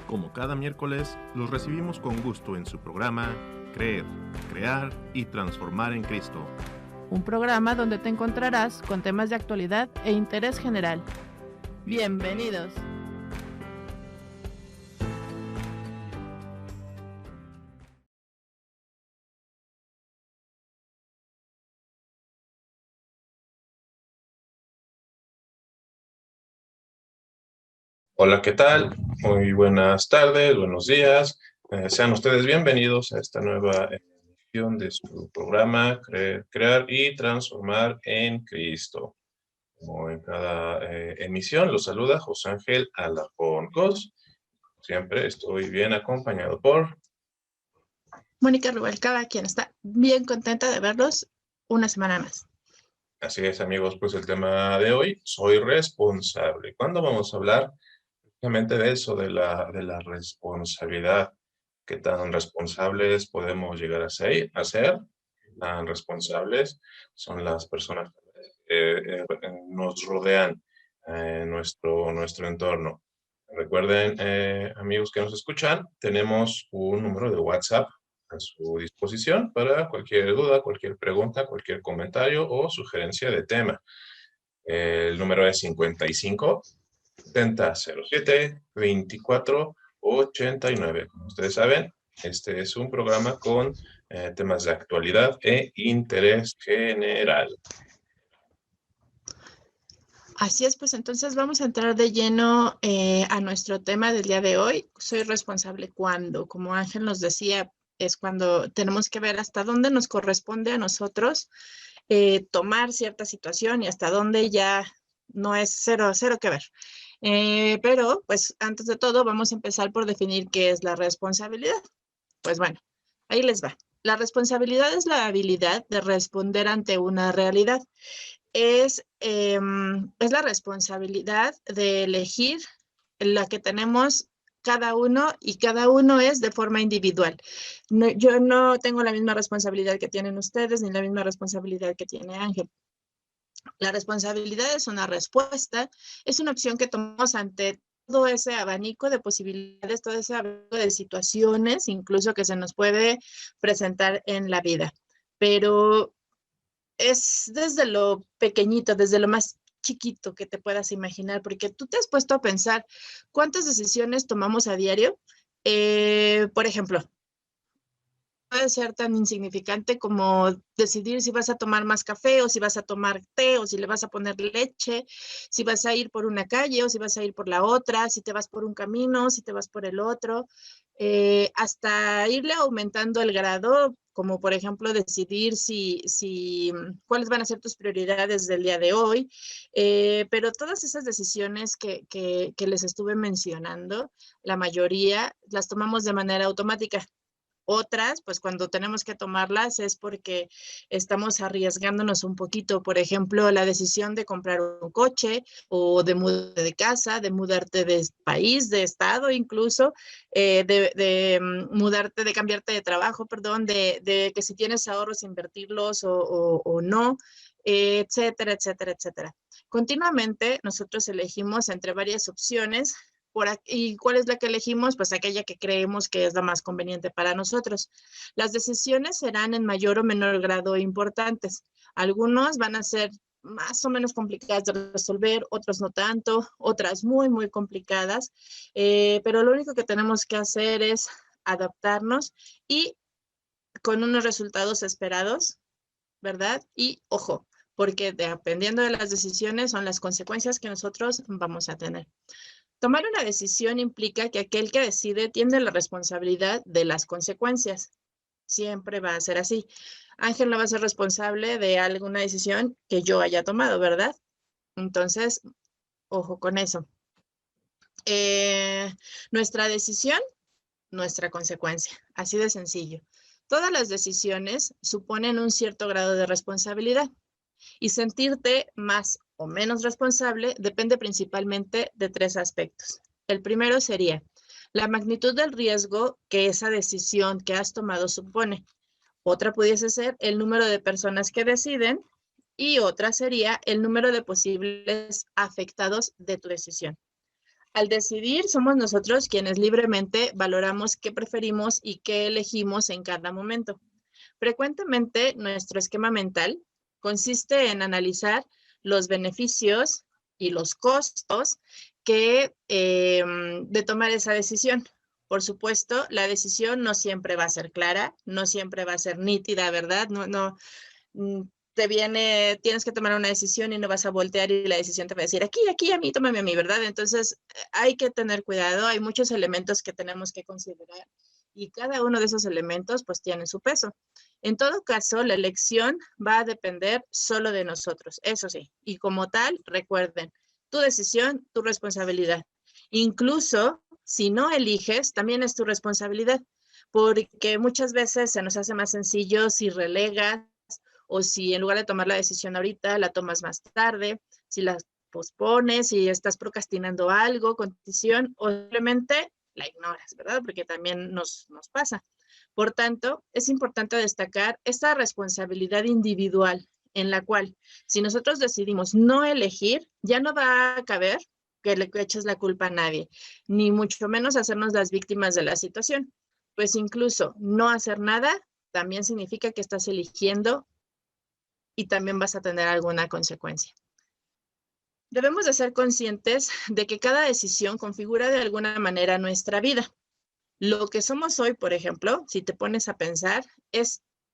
Como cada miércoles, los recibimos con gusto en su programa Creer, Crear y Transformar en Cristo. Un programa donde te encontrarás con temas de actualidad e interés general. ¡Bienvenidos! Hola, ¿qué tal? Muy buenas tardes, buenos días. Sean ustedes bienvenidos a esta nueva edición de su programa Creer, Crear y Transformar en Cristo. Como en cada emisión, los saluda José Ángel Alarcón Cos. Siempre estoy bien acompañado por Mónica Rubalcaba, quien está bien contenta de verlos una semana más. Así es, amigos, pues el tema de hoy, soy responsable. ¿Cuándo vamos a hablar justamente de eso, de la responsabilidad? ¿Qué tan responsables podemos llegar a ser? Tan responsables son las personas que nos rodean en nuestro entorno. Recuerden, amigos que nos escuchan, tenemos un número de WhatsApp a su disposición para cualquier duda, cualquier pregunta, cualquier comentario o sugerencia de tema. El número es 55 70 07 24 89. Como ustedes saben, este es un programa con temas de actualidad e interés general. Así es, pues entonces vamos a entrar de lleno a nuestro tema del día de hoy. Soy responsable cuando, como Ángel nos decía, es cuando tenemos que ver hasta dónde nos corresponde a nosotros tomar cierta situación y hasta dónde ya no es cero que ver. Pero, pues antes de todo, vamos a empezar por definir qué es la responsabilidad. Pues bueno, ahí les va. La responsabilidad es la habilidad de responder ante una realidad. Es la responsabilidad de elegir la que tenemos cada uno y cada uno es de forma individual. No, yo no tengo la misma responsabilidad que tienen ustedes ni la misma responsabilidad que tiene Ángel. La responsabilidad es una respuesta, es una opción que tomamos ante todo ese abanico de posibilidades, todo ese abanico de situaciones, incluso que se nos puede presentar en la vida. Pero es desde lo pequeñito, desde lo más chiquito que te puedas imaginar, porque tú te has puesto a pensar cuántas decisiones tomamos a diario. Por ejemplo, puede ser tan insignificante como decidir si vas a tomar más café o si vas a tomar té o si le vas a poner leche, si vas a ir por una calle o si vas a ir por la otra, si te vas por un camino, si te vas por el otro, hasta irle aumentando el grado, como por ejemplo decidir cuáles van a ser tus prioridades del día de hoy, pero todas esas decisiones que les estuve mencionando, la mayoría las tomamos de manera automática. Otras, pues cuando tenemos que tomarlas es porque estamos arriesgándonos un poquito. Por ejemplo, la decisión de comprar un coche o de mudarte de casa, de mudarte de país, de estado incluso, de mudarte, de cambiarte de trabajo, perdón, de que si tienes ahorros invertirlos o no, etcétera, etcétera, etcétera. Continuamente nosotros elegimos entre varias opciones. ¿Y cuál es la que elegimos? Pues aquella que creemos que es la más conveniente para nosotros. Las decisiones serán en mayor o menor grado importantes. Algunos van a ser más o menos complicadas de resolver, otros no tanto, otras muy, muy complicadas, pero lo único que tenemos que hacer es adaptarnos y con unos resultados esperados, ¿verdad? Y ojo, porque dependiendo de las decisiones son las consecuencias que nosotros vamos a tener. Tomar una decisión implica que aquel que decide tiene la responsabilidad de las consecuencias. Siempre va a ser así. Ángel no va a ser responsable de alguna decisión que yo haya tomado, ¿verdad? Entonces, ojo con eso. Nuestra decisión, nuestra consecuencia. Así de sencillo. Todas las decisiones suponen un cierto grado de responsabilidad. Y sentirte más o menos responsable depende principalmente de tres aspectos. El primero sería la magnitud del riesgo que esa decisión que has tomado supone. Otra pudiese ser el número de personas que deciden y otra sería el número de posibles afectados de tu decisión. Al decidir, somos nosotros quienes libremente valoramos qué preferimos y qué elegimos en cada momento. Frecuentemente, nuestro esquema mental consiste en analizar los beneficios y los costos de tomar esa decisión. Por supuesto, la decisión no siempre va a ser clara, no siempre va a ser nítida, ¿verdad? No, tienes que tomar una decisión y no vas a voltear y la decisión te va a decir, aquí, a mí, tómame a mí, ¿verdad? Entonces, hay que tener cuidado, hay muchos elementos que tenemos que considerar y cada uno de esos elementos pues tiene su peso. En todo caso, la elección va a depender solo de nosotros, eso sí, y como tal, recuerden, tu decisión, tu responsabilidad. Incluso si no eliges, también es tu responsabilidad, porque muchas veces se nos hace más sencillo si relegas o si en lugar de tomar la decisión ahorita, la tomas más tarde, si la pospones, si estás procrastinando algo con decisión o simplemente la ignoras, ¿verdad? Porque también nos pasa. Por tanto, es importante destacar esta responsabilidad individual en la cual, si nosotros decidimos no elegir, ya no va a caber que le eches la culpa a nadie, ni mucho menos hacernos las víctimas de la situación. Pues incluso no hacer nada también significa que estás eligiendo y también vas a tener alguna consecuencia. Debemos de ser conscientes de que cada decisión configura de alguna manera nuestra vida. Lo que somos hoy, por ejemplo, si te pones a pensar,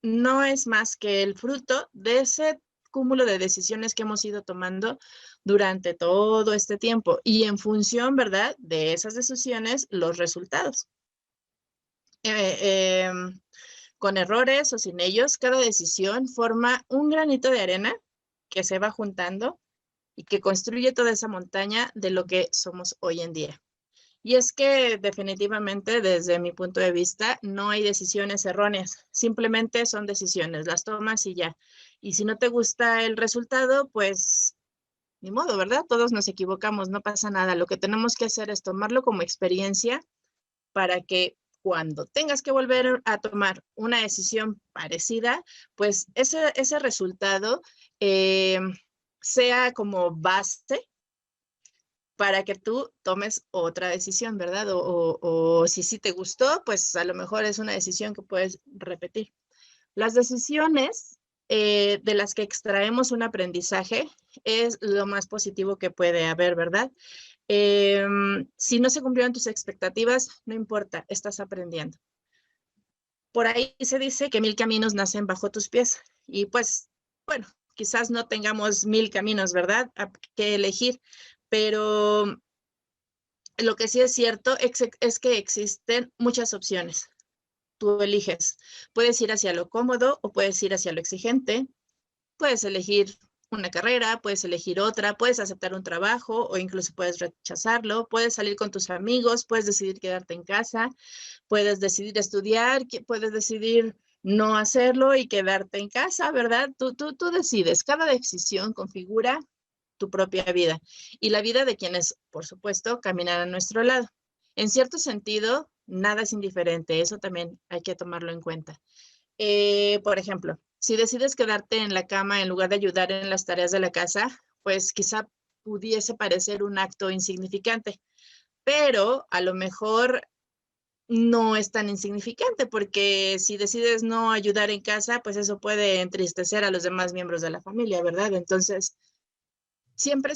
no es más que el fruto de ese cúmulo de decisiones que hemos ido tomando durante todo este tiempo y en función, ¿verdad?, de esas decisiones, los resultados. Con errores o sin ellos, cada decisión forma un granito de arena que se va juntando y que construye toda esa montaña de lo que somos hoy en día. Y es que definitivamente, desde mi punto de vista, no hay decisiones erróneas, simplemente son decisiones, las tomas y ya. Y si no te gusta el resultado, pues ni modo, ¿verdad? Todos nos equivocamos, no pasa nada. Lo que tenemos que hacer es tomarlo como experiencia para que cuando tengas que volver a tomar una decisión parecida, pues ese resultado sea como base para que tú tomes otra decisión, ¿verdad? O si sí te gustó, pues a lo mejor es una decisión que puedes repetir. Las decisiones de las que extraemos un aprendizaje es lo más positivo que puede haber, ¿verdad? Si no se cumplieron tus expectativas, no importa, estás aprendiendo. Por ahí se dice que 1000 caminos nacen bajo tus pies. Y pues, bueno, quizás no tengamos 1000 caminos, ¿verdad?, que elegir, pero lo que sí es cierto es que existen muchas opciones. Tú eliges. Puedes ir hacia lo cómodo o puedes ir hacia lo exigente. Puedes elegir una carrera, puedes elegir otra, puedes aceptar un trabajo o incluso puedes rechazarlo, puedes salir con tus amigos, puedes decidir quedarte en casa, puedes decidir estudiar, puedes decidir no hacerlo y quedarte en casa, ¿verdad? Tú decides. Cada decisión configura tu propia vida y la vida de quienes, por supuesto, caminan a nuestro lado. En cierto sentido, nada es indiferente, eso también hay que tomarlo en cuenta. Por ejemplo, si decides quedarte en la cama en lugar de ayudar en las tareas de la casa, pues quizá pudiese parecer un acto insignificante, pero a lo mejor no es tan insignificante, porque si decides no ayudar en casa, pues eso puede entristecer a los demás miembros de la familia, ¿verdad? Entonces, siempre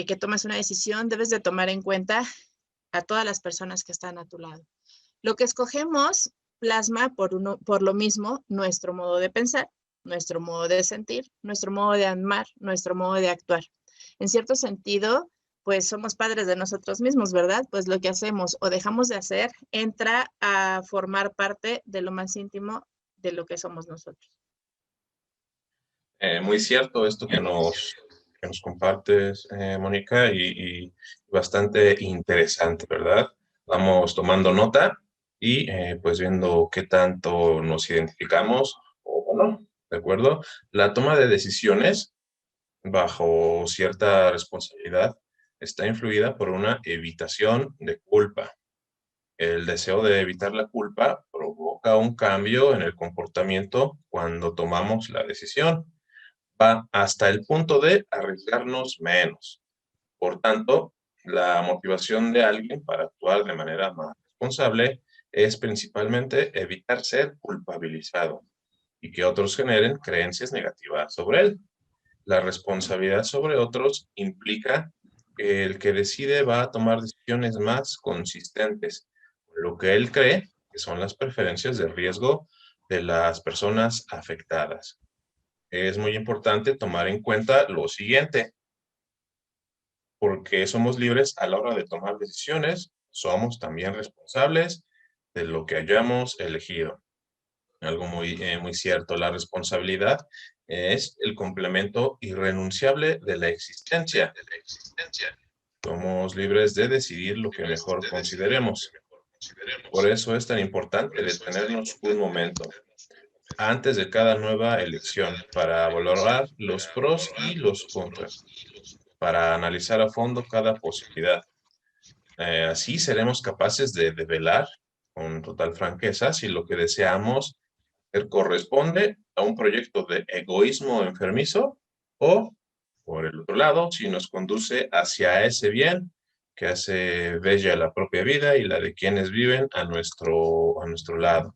que tomas una decisión, debes de tomar en cuenta a todas las personas que están a tu lado. Lo que escogemos plasma por lo mismo nuestro modo de pensar, nuestro modo de sentir, nuestro modo de amar, nuestro modo de actuar. En cierto sentido, pues somos padres de nosotros mismos, ¿verdad? Pues lo que hacemos o dejamos de hacer entra a formar parte de lo más íntimo de lo que somos nosotros. Muy cierto esto que nos compartes, Mónica, y bastante interesante, ¿verdad? Vamos tomando nota y pues viendo qué tanto nos identificamos o no, ¿de acuerdo? La toma de decisiones bajo cierta responsabilidad está influida por una evitación de culpa. El deseo de evitar la culpa provoca un cambio en el comportamiento cuando tomamos la decisión. Va hasta el punto de arriesgarnos menos. Por tanto, La motivación de alguien para actuar de manera más responsable es principalmente evitar ser culpabilizado y que otros generen creencias negativas sobre él. La responsabilidad sobre otros implica que el que decide va a tomar decisiones más consistentes con lo que él cree que son las preferencias de riesgo de las personas afectadas. Es muy importante tomar en cuenta lo siguiente, porque somos libres a la hora de tomar decisiones, somos también responsables de lo que hayamos elegido. Algo muy cierto, la responsabilidad es el complemento irrenunciable de la existencia. Somos libres de decidir lo que mejor consideremos. Por eso es tan importante detenernos un momento antes de cada nueva elección para valorar los pros y los contras, para analizar a fondo cada posibilidad. Así seremos capaces de develar con total franqueza si lo que deseamos corresponde a un proyecto de egoísmo enfermizo o, por el otro lado, si nos conduce hacia ese bien que hace bella la propia vida y la de quienes viven a nuestro lado.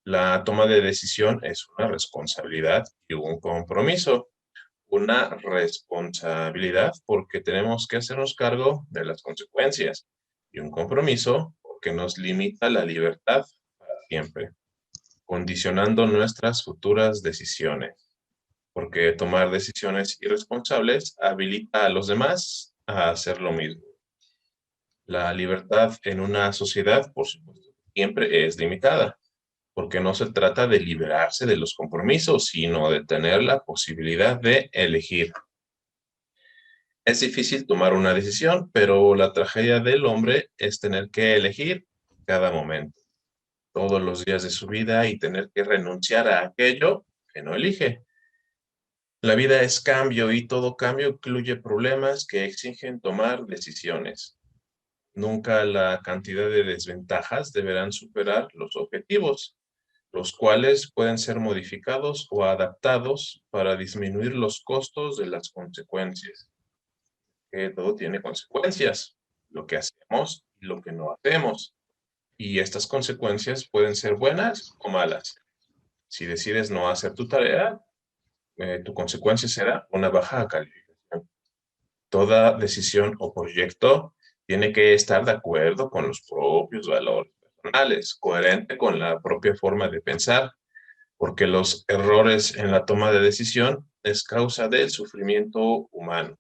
La toma de decisión es una responsabilidad y un compromiso. Una responsabilidad porque tenemos que hacernos cargo de las consecuencias y un compromiso porque nos limita la libertad para siempre, condicionando nuestras futuras decisiones, porque tomar decisiones irresponsables habilita a los demás a hacer lo mismo. La libertad en una sociedad, por supuesto, siempre es limitada, porque no se trata de liberarse de los compromisos, sino de tener la posibilidad de elegir. Es difícil tomar una decisión, pero la tragedia del hombre es tener que elegir cada momento, todos los días de su vida y tener que renunciar a aquello que no elige. La vida es cambio y todo cambio incluye problemas que exigen tomar decisiones. Nunca la cantidad de desventajas deberán superar los objetivos, los cuales pueden ser modificados o adaptados para disminuir los costos de las consecuencias. Que todo tiene consecuencias, lo que hacemos y lo que no hacemos. Y estas consecuencias pueden ser buenas o malas. Si decides no hacer tu tarea, tu consecuencia será una baja calificación. Toda decisión o proyecto tiene que estar de acuerdo con los propios valores personales, coherente con la propia forma de pensar, porque los errores en la toma de decisión es causa del sufrimiento humano.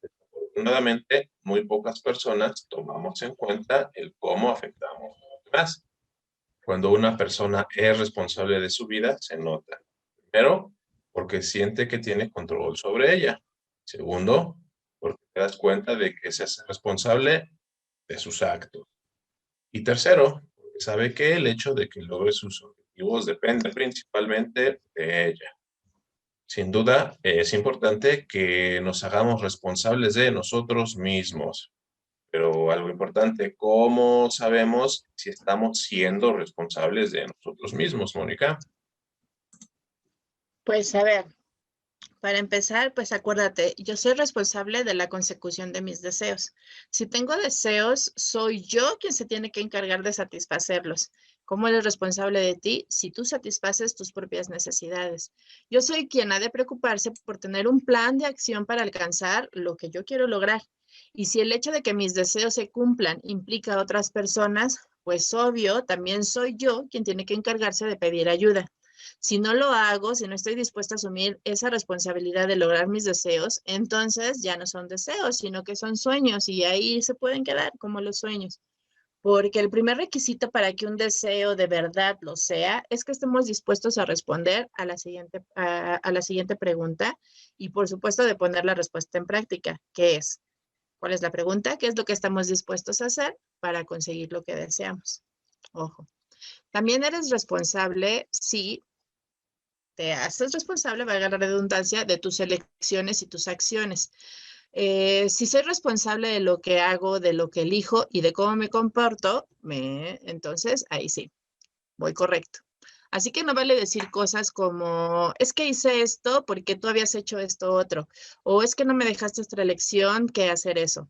Afortunadamente, muy pocas personas tomamos en cuenta el cómo afectamos a los demás. Cuando una persona es responsable de su vida, se nota. Primero, porque siente que tiene control sobre ella. Segundo, porque te das cuenta de que se hace responsable de sus actos. Y tercero, porque sabe que el hecho de que logre sus objetivos depende principalmente de ella. Sin duda, es importante que nos hagamos responsables de nosotros mismos. Pero algo importante, ¿cómo sabemos si estamos siendo responsables de nosotros mismos, Mónica? Pues a ver, para empezar, pues acuérdate, yo soy responsable de la consecución de mis deseos. Si tengo deseos, soy yo quien se tiene que encargar de satisfacerlos. ¿Cómo eres responsable de ti si tú satisfaces tus propias necesidades? Yo soy quien ha de preocuparse por tener un plan de acción para alcanzar lo que yo quiero lograr. Y si el hecho de que mis deseos se cumplan implica a otras personas, pues obvio, también soy yo quien tiene que encargarse de pedir ayuda. Si no lo hago, si no estoy dispuesta a asumir esa responsabilidad de lograr mis deseos, entonces ya no son deseos, sino que son sueños y ahí se pueden quedar como los sueños. Porque el primer requisito para que un deseo de verdad lo sea es que estemos dispuestos a responder a la siguiente pregunta y por supuesto de poner la respuesta en práctica, que es, ¿cuál es la pregunta? ¿Qué es lo que estamos dispuestos a hacer para conseguir lo que deseamos? Ojo. También eres responsable si te haces responsable, valga la redundancia, de tus elecciones y tus acciones. Si soy responsable de lo que hago, de lo que elijo y de cómo me comporto, entonces ahí sí, voy correcto. Así que no vale decir cosas como, es que hice esto porque tú habías hecho esto otro, o es que no me dejaste otra elección que hacer eso.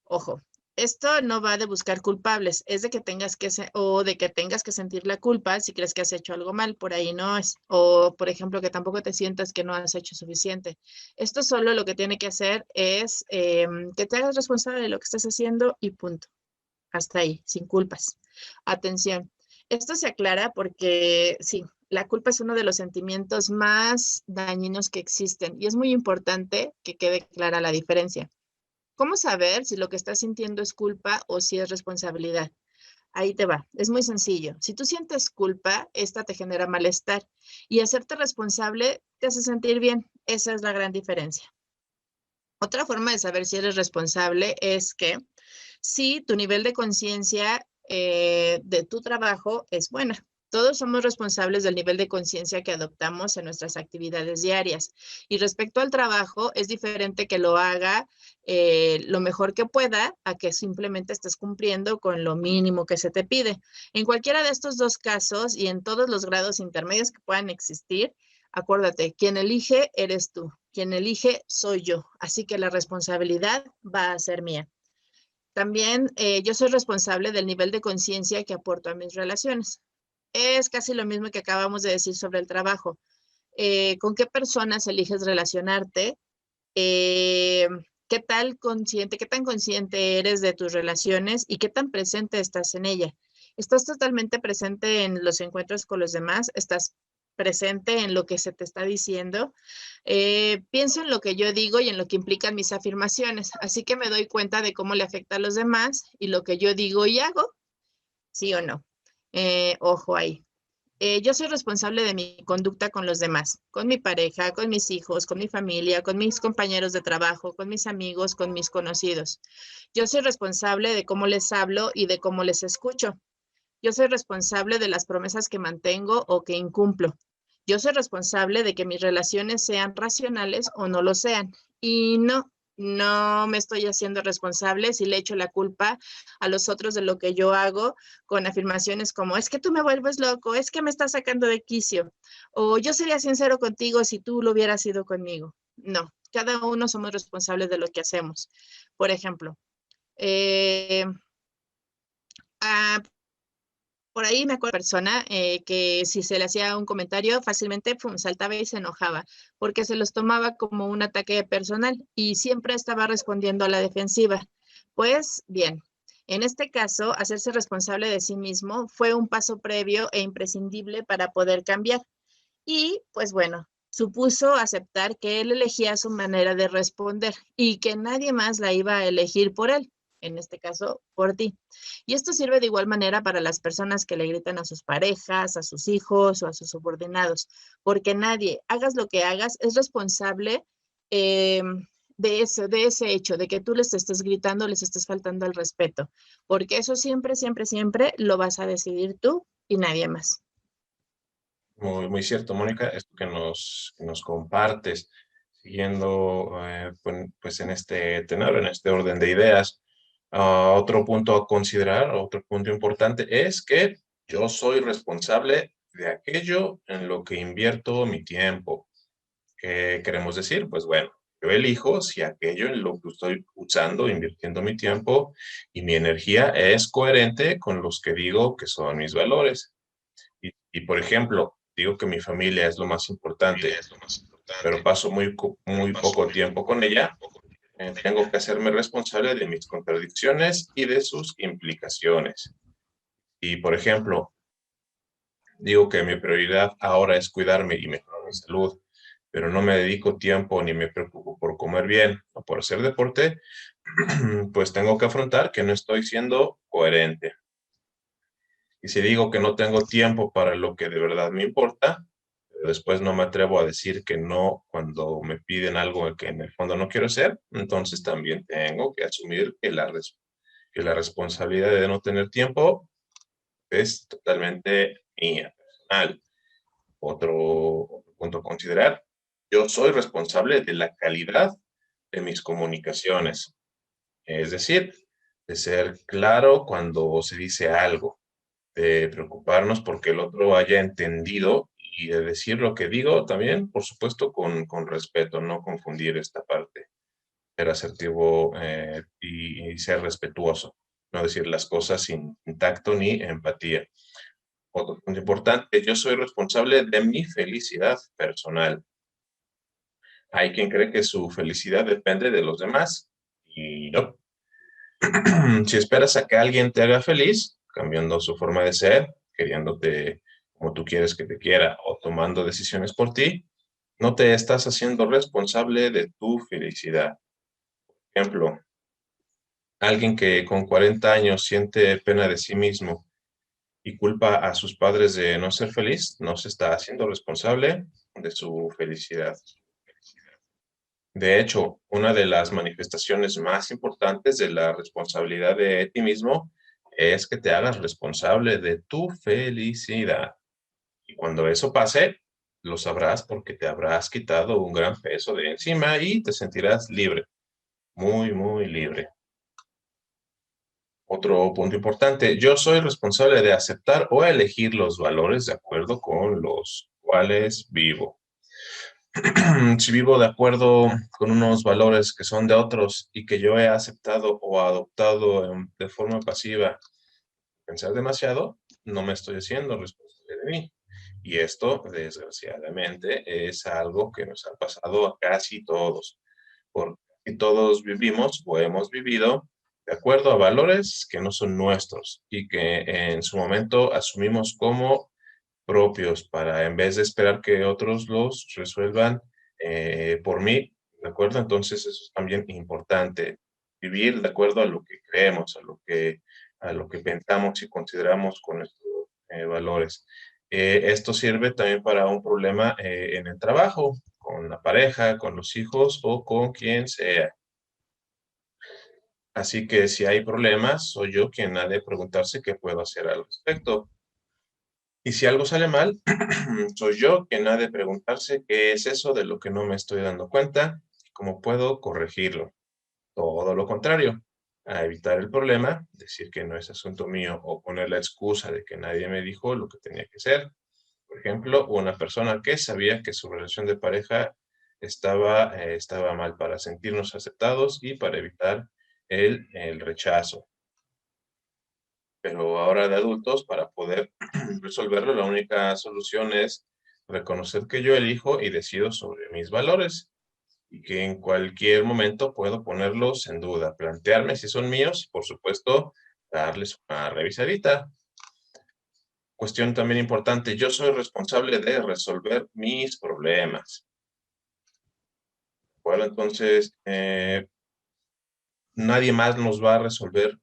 Ojo, esto no va de buscar culpables, es de que tengas que de que tengas que sentir la culpa si crees que has hecho algo mal, por ahí no es. O, por ejemplo, que tampoco te sientas que no has hecho suficiente. Esto solo lo que tiene que hacer es que te hagas responsable de lo que estás haciendo y punto. Hasta ahí, sin culpas. Atención, esto se aclara porque sí, la culpa es uno de los sentimientos más dañinos que existen y es muy importante que quede clara la diferencia. ¿Cómo saber si lo que estás sintiendo es culpa o si es responsabilidad? Ahí te va, es muy sencillo. Si tú sientes culpa, esta te genera malestar y hacerte responsable te hace sentir bien. Esa es la gran diferencia. Otra forma de saber si eres responsable es que si tu nivel de conciencia de tu trabajo es buena. Todos somos responsables del nivel de conciencia que adoptamos en nuestras actividades diarias. Y respecto al trabajo, es diferente que lo haga lo mejor que pueda a que simplemente estés cumpliendo con lo mínimo que se te pide. En cualquiera de estos dos casos y en todos los grados intermedios que puedan existir, acuérdate, quien elige eres tú, quien elige soy yo. Así que la responsabilidad va a ser mía. También yo soy responsable del nivel de conciencia que aporto a mis relaciones. Es casi lo mismo que acabamos de decir sobre el trabajo. ¿Con qué personas eliges relacionarte? ¿Qué tan consciente eres de tus relaciones y qué tan presente estás en ella? ¿Estás totalmente presente en los encuentros con los demás? ¿Estás presente en lo que se te está diciendo? Pienso en lo que yo digo y en lo que implican mis afirmaciones, así que me doy cuenta de cómo le afecta a los demás y lo que yo digo y hago, ¿sí o no? Ojo ahí. Yo soy responsable de mi conducta con los demás, con mi pareja, con mis hijos, con mi familia, con mis compañeros de trabajo, con mis amigos, con mis conocidos. Yo soy responsable de cómo les hablo y de cómo les escucho. Yo soy responsable de las promesas que mantengo o que incumplo. Yo soy responsable de que mis relaciones sean racionales o no lo sean. Y no me estoy haciendo responsable si le echo la culpa a los otros de lo que yo hago con afirmaciones como, es que tú me vuelves loco, es que me estás sacando de quicio, o yo sería sincero contigo si tú lo hubieras sido conmigo. No, cada uno somos responsables de lo que hacemos. Por ejemplo, eh, por ahí me acuerdo de una persona que si se le hacía un comentario fácilmente saltaba y se enojaba porque se los tomaba como un ataque personal y siempre estaba respondiendo a la defensiva. Pues bien, en este caso, hacerse responsable de sí mismo fue un paso previo e imprescindible para poder cambiar. Y pues bueno, supuso aceptar que él elegía su manera de responder y que nadie más la iba a elegir por él, en este caso por ti. Y esto sirve de igual manera para las personas que le gritan a sus parejas, a sus hijos o a sus subordinados, porque nadie, hagas lo que hagas, es responsable de ese hecho, de que tú les estés gritando, les estés faltando al respeto, porque eso siempre, siempre, siempre lo vas a decidir tú y nadie más. Muy, muy cierto, Mónica, esto que nos compartes, siguiendo pues en este tenor, en este orden de ideas. Otro punto a considerar, otro punto importante es que yo soy responsable de aquello en lo que invierto mi tiempo. ¿Qué queremos decir? Pues bueno, yo elijo si aquello en lo que estoy usando, invirtiendo mi tiempo y mi energía es coherente con los que digo que son mis valores. Y por ejemplo, digo que mi familia es lo más importante, pero paso muy poco tiempo con ella. Tengo que hacerme responsable de mis contradicciones y de sus implicaciones. Y por ejemplo, digo que mi prioridad ahora es cuidarme y mejorar mi salud, pero no me dedico tiempo ni me preocupo por comer bien o por hacer deporte, pues tengo que afrontar que no estoy siendo coherente. Y si digo que no tengo tiempo para lo que de verdad me importa, pero después no me atrevo a decir que no cuando me piden algo que en el fondo no quiero hacer, entonces también tengo que asumir que la responsabilidad de no tener tiempo es totalmente mía, personal. Otro punto a considerar, yo soy responsable de la calidad de mis comunicaciones, es decir, de ser claro cuando se dice algo, de preocuparnos porque el otro haya entendido y de decir lo que digo también, por supuesto, con respeto, no confundir esta parte, ser asertivo y ser respetuoso, no decir las cosas sin tacto ni empatía. Otro punto importante, yo soy responsable de mi felicidad personal. Hay quien cree que su felicidad depende de los demás y no. Si esperas a que alguien te haga feliz, cambiando su forma de ser, queriéndote como tú quieres que te quiera o tomando decisiones por ti, no te estás haciendo responsable de tu felicidad. Por ejemplo, alguien que con 40 años siente pena de sí mismo y culpa a sus padres de no ser feliz, no se está haciendo responsable de su felicidad. De hecho, una de las manifestaciones más importantes de la responsabilidad de ti mismo es que te hagas responsable de tu felicidad. Y cuando eso pase, lo sabrás porque te habrás quitado un gran peso de encima y te sentirás libre, muy, muy libre. Otro punto importante, yo soy responsable de aceptar o elegir los valores de acuerdo con los cuales vivo. Si vivo de acuerdo con unos valores que son de otros y que yo he aceptado o adoptado de forma pasiva, pensar demasiado, no me estoy haciendo responsable de mí. Y esto, desgraciadamente, es algo que nos ha pasado a casi todos, porque todos vivimos o hemos vivido de acuerdo a valores que no son nuestros y que en su momento asumimos como propios para, en vez de esperar que otros los resuelvan por mí, ¿de acuerdo? Entonces eso es también importante, vivir de acuerdo a lo que creemos, a lo que pensamos y consideramos con nuestros valores. Esto sirve también para un problema en el trabajo, con la pareja, con los hijos o con quien sea. Así que si hay problemas, soy yo quien ha de preguntarse qué puedo hacer al respecto. Y si algo sale mal, soy yo quien ha de preguntarse qué es eso de lo que no me estoy dando cuenta y cómo puedo corregirlo. Todo lo contrario, a evitar el problema, decir que no es asunto mío o poner la excusa de que nadie me dijo lo que tenía que ser. Por ejemplo, una persona que sabía que su relación de pareja estaba mal para sentirnos aceptados y para evitar el rechazo. Pero ahora de adultos, para poder resolverlo, la única solución es reconocer que yo elijo y decido sobre mis valores y que en cualquier momento puedo ponerlos en duda, plantearme si son míos y, por supuesto, darles una revisadita. Cuestión también importante, yo soy responsable de resolver mis problemas. Bueno, entonces, nadie más nos va a resolver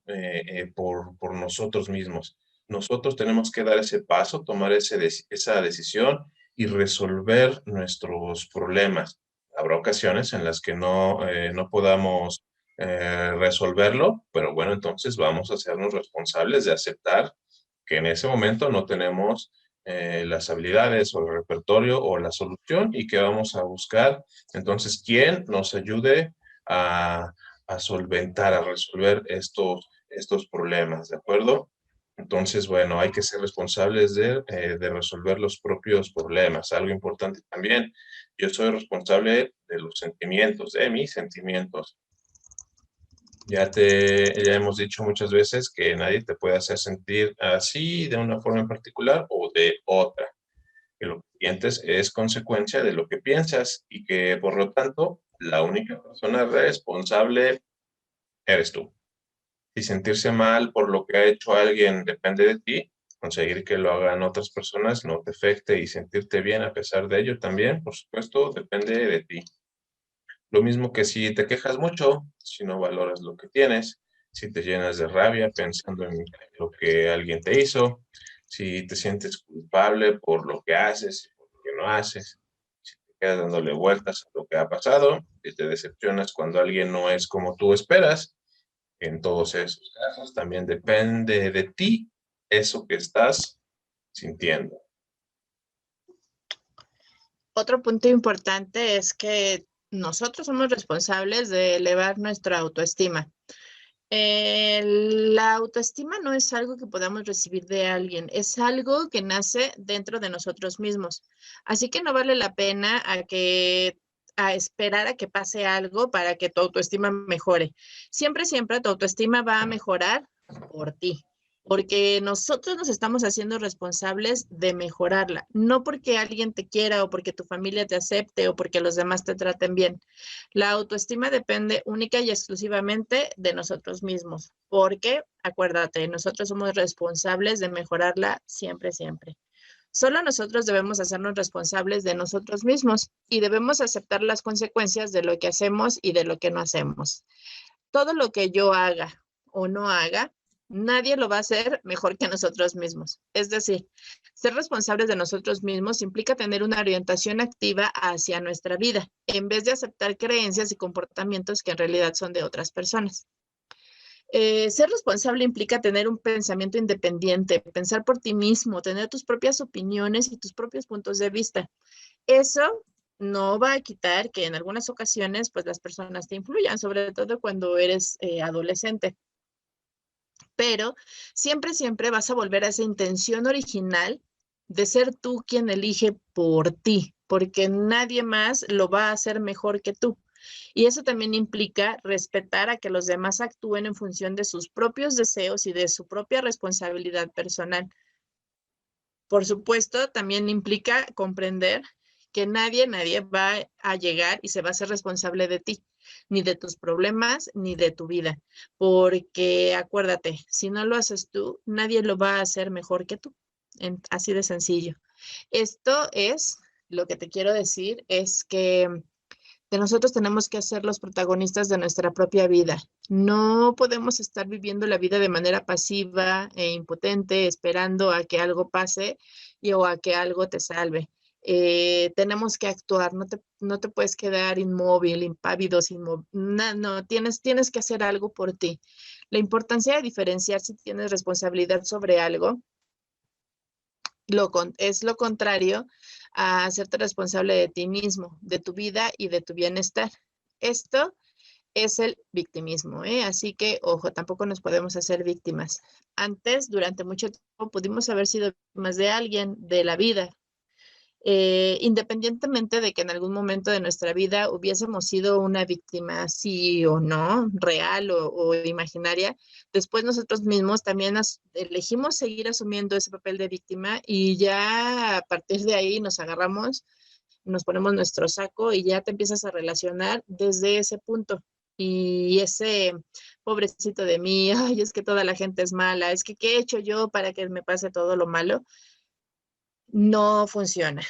por nosotros mismos. Nosotros tenemos que dar ese paso, tomar esa decisión y resolver nuestros problemas. Habrá ocasiones en las que no podamos resolverlo, pero bueno, entonces vamos a hacernos responsables de aceptar que en ese momento no tenemos las habilidades o el repertorio o la solución y que vamos a buscar entonces quién nos ayude a solventar, a resolver estos problemas, ¿de acuerdo? Entonces, bueno, hay que ser responsables de resolver los propios problemas. Algo importante también, yo soy responsable de los sentimientos, de mis sentimientos. Ya hemos dicho muchas veces que nadie te puede hacer sentir así de una forma en particular o de otra. Que lo que sientes es consecuencia de lo que piensas y que, por lo tanto, la única persona responsable eres tú. Si sentirse mal por lo que ha hecho alguien depende de ti, conseguir que lo hagan otras personas no te afecte y sentirte bien a pesar de ello también, por supuesto, depende de ti. Lo mismo que si te quejas mucho, si no valoras lo que tienes, si te llenas de rabia pensando en lo que alguien te hizo, si te sientes culpable por lo que haces y por lo que no haces, si te quedas dándole vueltas a lo que ha pasado, si te decepcionas cuando alguien no es como tú esperas, en todos esos casos también depende de ti eso que estás sintiendo. Otro punto importante es que nosotros somos responsables de elevar nuestra autoestima. La autoestima no es algo que podamos recibir de alguien, es algo que nace dentro de nosotros mismos. Así que no vale la pena a esperar a que pase algo para que tu autoestima mejore. Siempre, siempre tu autoestima va a mejorar por ti, porque nosotros nos estamos haciendo responsables de mejorarla, no porque alguien te quiera o porque tu familia te acepte o porque los demás te traten bien. La autoestima depende única y exclusivamente de nosotros mismos, porque, acuérdate, nosotros somos responsables de mejorarla siempre, siempre. Solo nosotros debemos hacernos responsables de nosotros mismos y debemos aceptar las consecuencias de lo que hacemos y de lo que no hacemos. Todo lo que yo haga o no haga, nadie lo va a hacer mejor que nosotros mismos. Es decir, ser responsables de nosotros mismos implica tener una orientación activa hacia nuestra vida, en vez de aceptar creencias y comportamientos que en realidad son de otras personas. Ser responsable implica tener un pensamiento independiente, pensar por ti mismo, tener tus propias opiniones y tus propios puntos de vista. Eso no va a quitar que en algunas ocasiones pues las personas te influyan, sobre todo cuando eres adolescente. Pero siempre, siempre vas a volver a esa intención original de ser tú quien elige por ti, porque nadie más lo va a hacer mejor que tú. Y eso también implica respetar a que los demás actúen en función de sus propios deseos y de su propia responsabilidad personal. Por supuesto, también implica comprender que nadie va a llegar y se va a hacer responsable de ti, ni de tus problemas, ni de tu vida. Porque acuérdate, si no lo haces tú, nadie lo va a hacer mejor que tú. Así de sencillo. Esto es, lo que te quiero decir es que nosotros tenemos que ser los protagonistas de nuestra propia vida. No podemos estar viviendo la vida de manera pasiva e impotente, esperando a que algo pase o a que algo te salve. Tenemos que actuar, no te puedes quedar inmóvil, impávido, no, tienes que hacer algo por ti. La importancia de diferenciar si tienes responsabilidad sobre algo es lo contrario a hacerte responsable de ti mismo, de tu vida y de tu bienestar. Esto es el victimismo, ¿eh? Así que, ojo, tampoco nos podemos hacer víctimas. Antes, durante mucho tiempo, pudimos haber sido víctimas de alguien, de la vida. Independientemente de que en algún momento de nuestra vida hubiésemos sido una víctima, sí o no, real o imaginaria, después nosotros mismos también elegimos seguir asumiendo ese papel de víctima y ya a partir de ahí nos agarramos, nos ponemos nuestro saco y ya te empiezas a relacionar desde ese punto. Y ese pobrecito de mí, ay, es que toda la gente es mala, es que ¿qué he hecho yo para que me pase todo lo malo? No funciona.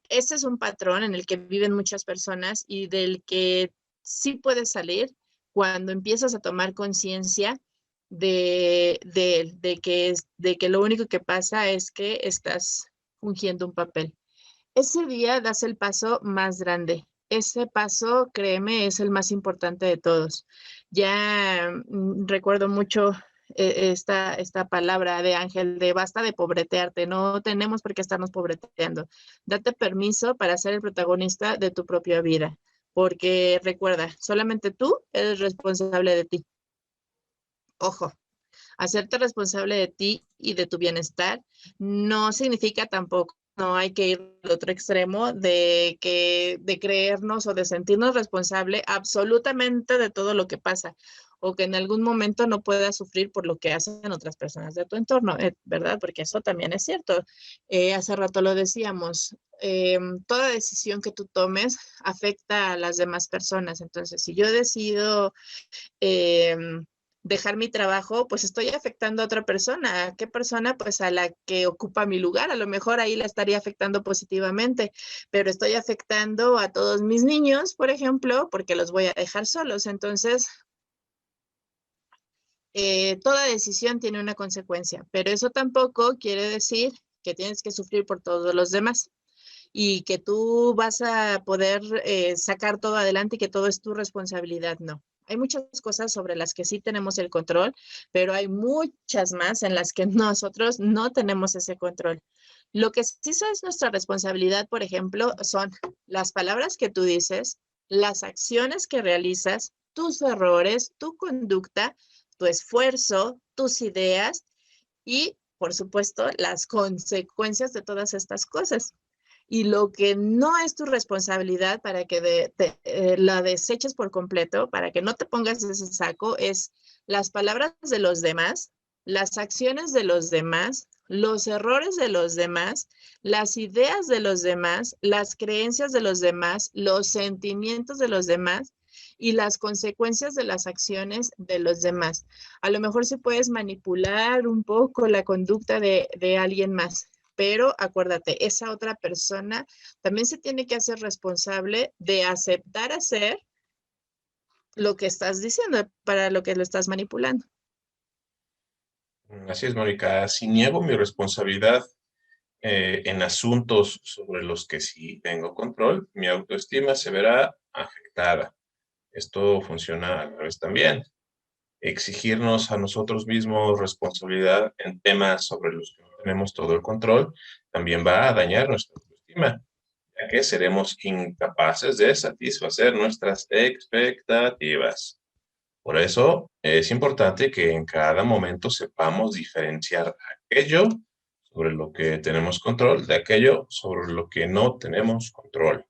Ese es un patrón en el que viven muchas personas y del que sí puedes salir cuando empiezas a tomar conciencia de que lo único que pasa es que estás fungiendo un papel. Ese día das el paso más grande. Ese paso, créeme, es el más importante de todos. Ya recuerdo mucho esta palabra de Ángel de basta de pobretearte, no tenemos por qué estarnos pobreteando. Date permiso para ser el protagonista de tu propia vida, porque recuerda, solamente tú eres responsable de ti. Ojo, hacerte responsable de ti y de tu bienestar no significa tampoco, no hay que ir al otro extremo de creernos o de sentirnos responsable absolutamente de todo lo que pasa o que en algún momento no puedas sufrir por lo que hacen otras personas de tu entorno, ¿verdad? Porque eso también es cierto. Hace rato lo decíamos, toda decisión que tú tomes afecta a las demás personas. Entonces, si yo decido dejar mi trabajo, pues estoy afectando a otra persona. ¿A qué persona? Pues a la que ocupa mi lugar. A lo mejor ahí la estaría afectando positivamente, pero estoy afectando a todos mis niños, por ejemplo, porque los voy a dejar solos. Entonces, toda decisión tiene una consecuencia, pero eso tampoco quiere decir que tienes que sufrir por todos los demás y que tú vas a poder sacar todo adelante y que todo es tu responsabilidad. No. Hay muchas cosas sobre las que sí tenemos el control, pero hay muchas más en las que nosotros no tenemos ese control. Lo que sí es nuestra responsabilidad, por ejemplo, son las palabras que tú dices, las acciones que realizas, tus errores, tu conducta, tu esfuerzo, tus ideas y, por supuesto, las consecuencias de todas estas cosas. Y lo que no es tu responsabilidad para que la deseches por completo, para que no te pongas ese saco, es las palabras de los demás, las acciones de los demás, los errores de los demás, las ideas de los demás, las creencias de los demás, los sentimientos de los demás y las consecuencias de las acciones de los demás. A lo mejor sí puedes manipular un poco la conducta de alguien más, pero acuérdate, esa otra persona también se tiene que hacer responsable de aceptar hacer lo que estás diciendo, para lo que lo estás manipulando. Así es, Mónica. Si niego mi responsabilidad en asuntos sobre los que sí tengo control, mi autoestima se verá afectada. Esto funciona al revés también. Exigirnos a nosotros mismos responsabilidad en temas sobre los que no tenemos todo el control también va a dañar nuestra autoestima, ya que seremos incapaces de satisfacer nuestras expectativas. Por eso es importante que en cada momento sepamos diferenciar aquello sobre lo que tenemos control de aquello sobre lo que no tenemos control.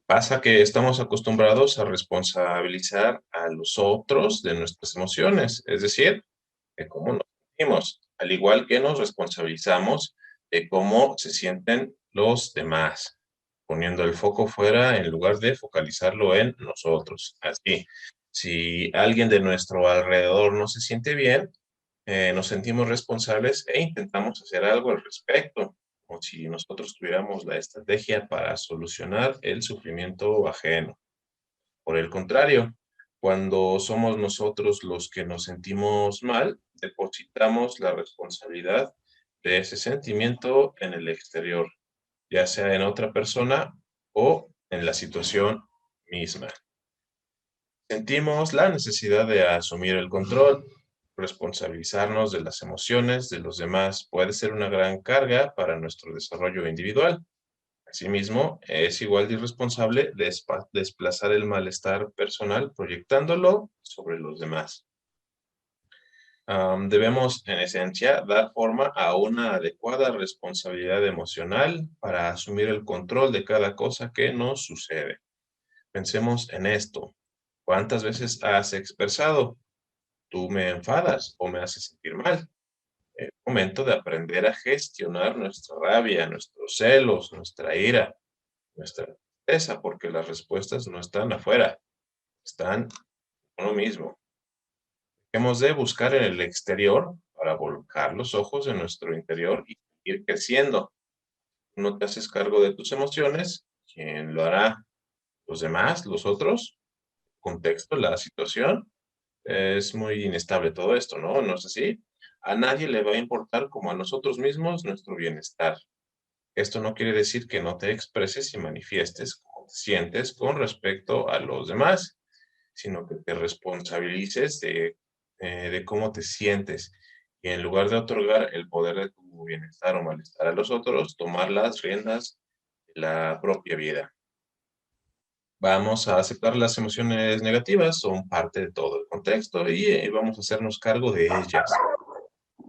Pasa que estamos acostumbrados a responsabilizar a los otros de nuestras emociones, es decir, de cómo nos sentimos, al igual que nos responsabilizamos de cómo se sienten los demás, poniendo el foco fuera en lugar de focalizarlo en nosotros. Así, si alguien de nuestro alrededor no se siente bien, nos sentimos responsables e intentamos hacer algo al respecto, como si nosotros tuviéramos la estrategia para solucionar el sufrimiento ajeno. Por el contrario, cuando somos nosotros los que nos sentimos mal, depositamos la responsabilidad de ese sentimiento en el exterior, ya sea en otra persona o en la situación misma. Sentimos la necesidad de asumir el control. Responsabilizarnos de las emociones de los demás puede ser una gran carga para nuestro desarrollo individual. Asimismo, es igual de irresponsable desplazar el malestar personal proyectándolo sobre los demás. Debemos, en esencia, dar forma a una adecuada responsabilidad emocional para asumir el control de cada cosa que nos sucede. Pensemos en esto. ¿Cuántas veces has expresado: tú me enfadas o me haces sentir mal? Es momento de aprender a gestionar nuestra rabia, nuestros celos, nuestra ira, nuestra tristeza, porque las respuestas no están afuera, están en uno mismo. Hemos de buscar en el exterior para volcar los ojos en nuestro interior y ir creciendo. No te haces cargo de tus emociones, ¿quién lo hará? ¿Los demás? ¿Los otros? ¿Contexto? ¿La situación? Es muy inestable todo esto, ¿no? ¿No es así? A nadie le va a importar como a nosotros mismos nuestro bienestar. Esto no quiere decir que no te expreses y manifiestes cómo te sientes con respecto a los demás, sino que te responsabilices de cómo te sientes y en lugar de otorgar el poder de tu bienestar o malestar a los otros, tomar las riendas de la propia vida. Vamos a aceptar las emociones negativas, son parte de todo el contexto y vamos a hacernos cargo de ellas.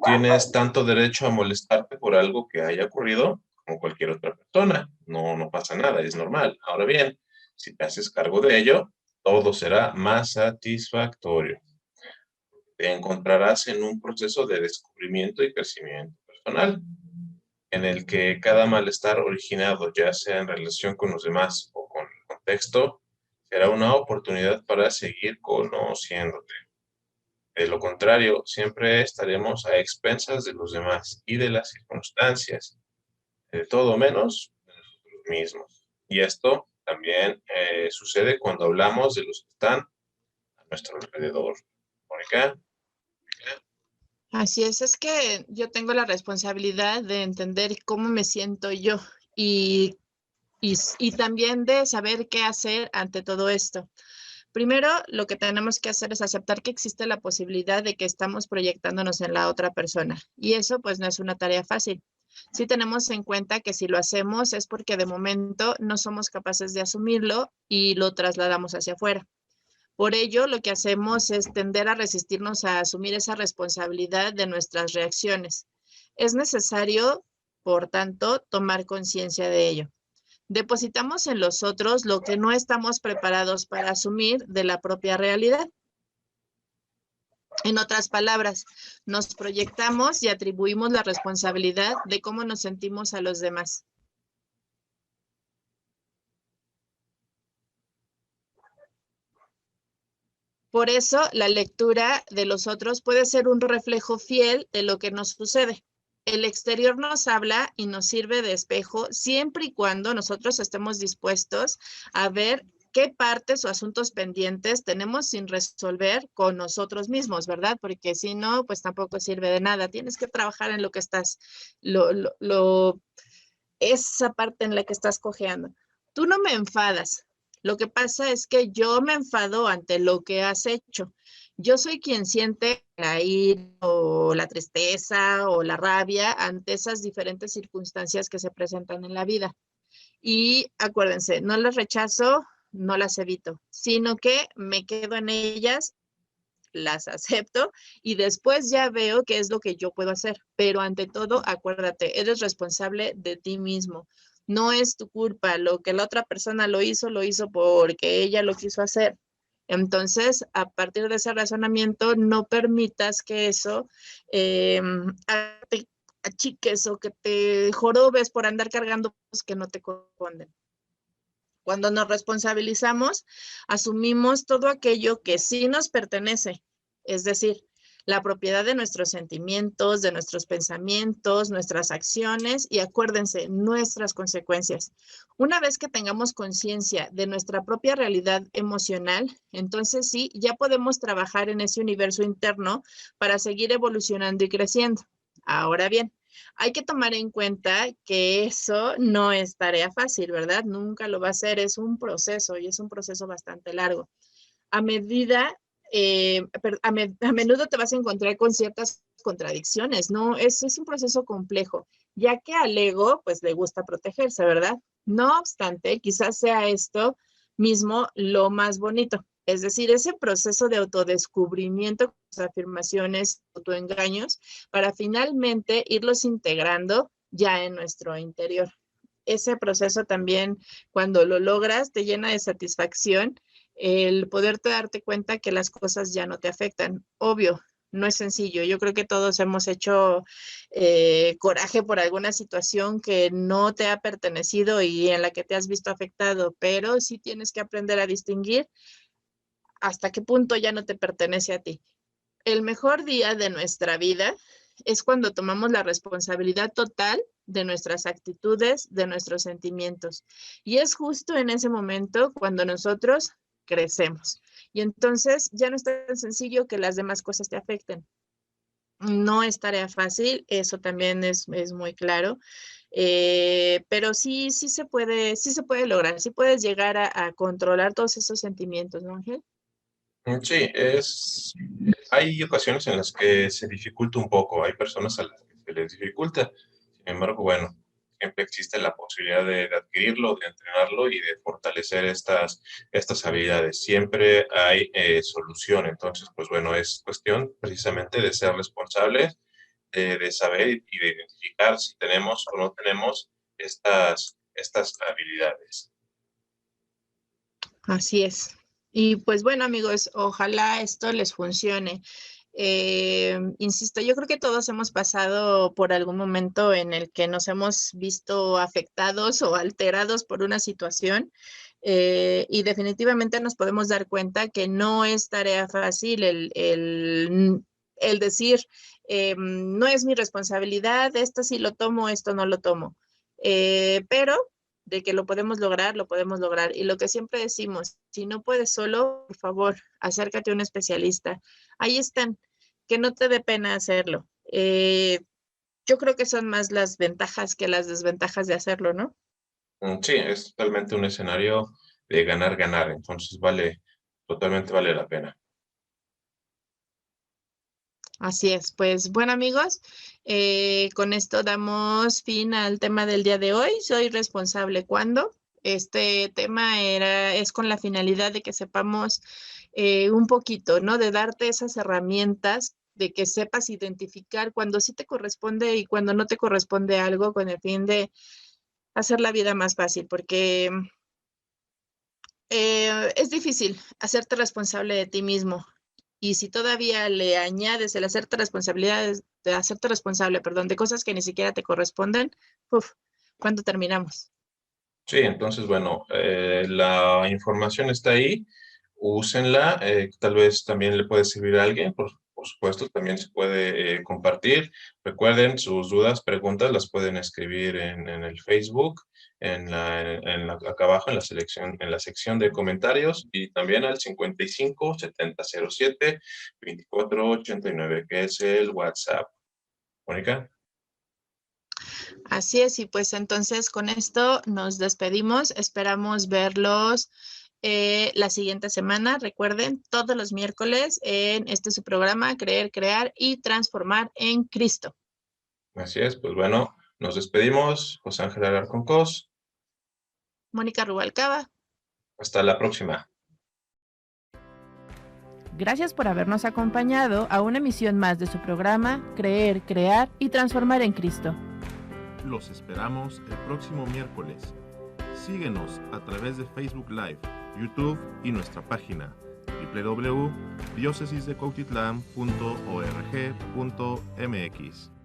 Tienes tanto derecho a molestarte por algo que haya ocurrido como cualquier otra persona. No pasa nada, es normal. Ahora bien, si te haces cargo de ello, todo será más satisfactorio. Te encontrarás en un proceso de descubrimiento y crecimiento personal, en el que cada malestar originado, ya sea en relación con los demás o con el contexto, será una oportunidad para seguir conociéndote. De lo contrario, siempre estaremos a expensas de los demás y de las circunstancias, de todo menos de nosotros mismos. Y esto también sucede cuando hablamos de los que están a nuestro alrededor. Mónica. Así es que yo tengo la responsabilidad de entender cómo me siento yo y también de saber qué hacer ante todo esto. Primero, lo que tenemos que hacer es aceptar que existe la posibilidad de que estamos proyectándonos en la otra persona. Y eso pues no es una tarea fácil. Sí tenemos en cuenta que si lo hacemos es porque de momento no somos capaces de asumirlo y lo trasladamos hacia afuera. Por ello, lo que hacemos es tender a resistirnos a asumir esa responsabilidad de nuestras reacciones. Es necesario, por tanto, tomar conciencia de ello. Depositamos en los otros lo que no estamos preparados para asumir de la propia realidad. En otras palabras, nos proyectamos y atribuimos la responsabilidad de cómo nos sentimos a los demás. Por eso, la lectura de los otros puede ser un reflejo fiel de lo que nos sucede. El exterior nos habla y nos sirve de espejo siempre y cuando nosotros estemos dispuestos a ver qué partes o asuntos pendientes tenemos sin resolver con nosotros mismos, ¿verdad? Porque si no, pues tampoco sirve de nada. Tienes que trabajar en lo que estás, esa parte en la que estás cojeando. Tú no me enfadas. Lo que pasa es que yo me enfado ante lo que has hecho. Yo soy quien siente la ira o la tristeza o la rabia ante esas diferentes circunstancias que se presentan en la vida. Y acuérdense, no las rechazo, no las evito, sino que me quedo en ellas, las acepto y después ya veo qué es lo que yo puedo hacer. Pero ante todo, acuérdate, eres responsable de ti mismo. No es tu culpa. Lo que la otra persona lo hizo porque ella lo quiso hacer. Entonces, a partir de ese razonamiento, no permitas que eso te achiques o que te jorobes por andar cargando cosas que no te corresponden. Cuando nos responsabilizamos, asumimos todo aquello que sí nos pertenece, es decir, la propiedad de nuestros sentimientos, de nuestros pensamientos, nuestras acciones y acuérdense, nuestras consecuencias. Una vez que tengamos conciencia de nuestra propia realidad emocional, entonces sí, ya podemos trabajar en ese universo interno para seguir evolucionando y creciendo. Ahora bien, hay que tomar en cuenta que eso no es tarea fácil, ¿verdad? Nunca lo va a ser, es un proceso y es un proceso bastante largo. A menudo te vas a encontrar con ciertas contradicciones, ¿no? Es un proceso complejo, ya que al ego, pues le gusta protegerse, ¿verdad? No obstante, quizás sea esto mismo lo más bonito. Es decir, ese proceso de autodescubrimiento, afirmaciones, autoengaños, para finalmente irlos integrando ya en nuestro interior. Ese proceso también, cuando lo logras, te llena de satisfacción el poderte darte cuenta que las cosas ya no te afectan. Obvio, no es sencillo. Yo creo que todos hemos hecho coraje por alguna situación que no te ha pertenecido y en la que te has visto afectado, pero sí tienes que aprender a distinguir hasta qué punto ya no te pertenece a ti. El mejor día de nuestra vida es cuando tomamos la responsabilidad total de nuestras actitudes, de nuestros sentimientos. Y es justo en ese momento cuando nosotros crecemos. Y entonces ya no es tan sencillo que las demás cosas te afecten. No es tarea fácil, eso también es muy claro. Pero sí se puede lograr, sí puedes llegar a controlar todos esos sentimientos, ¿no, Ángel? Sí, hay ocasiones en las que se dificulta un poco, hay personas a las que se les dificulta, sin embargo, bueno, siempre existe la posibilidad de adquirirlo, de entrenarlo y de fortalecer estas habilidades. Siempre hay solución, entonces, pues bueno, es cuestión precisamente de ser responsables, de saber y de identificar si tenemos o no tenemos estas habilidades. Así es. Y pues bueno, amigos, ojalá esto les funcione. Insisto, yo creo que todos hemos pasado por algún momento en el que nos hemos visto afectados o alterados por una situación y definitivamente nos podemos dar cuenta que no es tarea fácil el decir, no es mi responsabilidad, esto sí lo tomo, esto no lo tomo. Pero de que lo podemos lograr, lo podemos lograr. Y lo que siempre decimos, si no puedes solo, por favor, acércate a un especialista. Ahí están, que no te dé pena hacerlo. Yo creo que son más las ventajas que las desventajas de hacerlo, ¿no? Sí, es totalmente un escenario de ganar-ganar, entonces totalmente vale la pena. Así es, pues bueno amigos, con esto damos fin al tema del día de hoy. Soy responsable cuando. Este tema es con la finalidad de que sepamos un poquito, ¿no? De darte esas herramientas, de que sepas identificar cuando sí te corresponde y cuando no te corresponde algo, con el fin de hacer la vida más fácil, porque es difícil hacerte responsable de ti mismo. Y si todavía le añades el hacerte responsable, perdón, de cosas que ni siquiera te corresponden, ¿cuándo terminamos? Sí, entonces, bueno, la información está ahí, úsenla, tal vez también le puede servir a alguien, por supuesto, también se puede compartir. Recuerden, sus dudas, preguntas, las pueden escribir en el Facebook, acá abajo en la sección de comentarios y también al 55 70 07 24 89, que es el WhatsApp. Mónica. Así es, y pues entonces con esto nos despedimos. Esperamos verlos la siguiente semana. Recuerden, todos los miércoles en su programa, Creer, Crear y Transformar en Cristo. Así es, pues bueno, nos despedimos. José Ángel Alarcón Cos. Mónica Rubalcaba. Hasta la próxima. Gracias por habernos acompañado a una emisión más de su programa Creer, Crear y Transformar en Cristo. Los esperamos el próximo miércoles. Síguenos a través de Facebook Live, YouTube y nuestra página www.diocesisdecuautitlán.org.mx.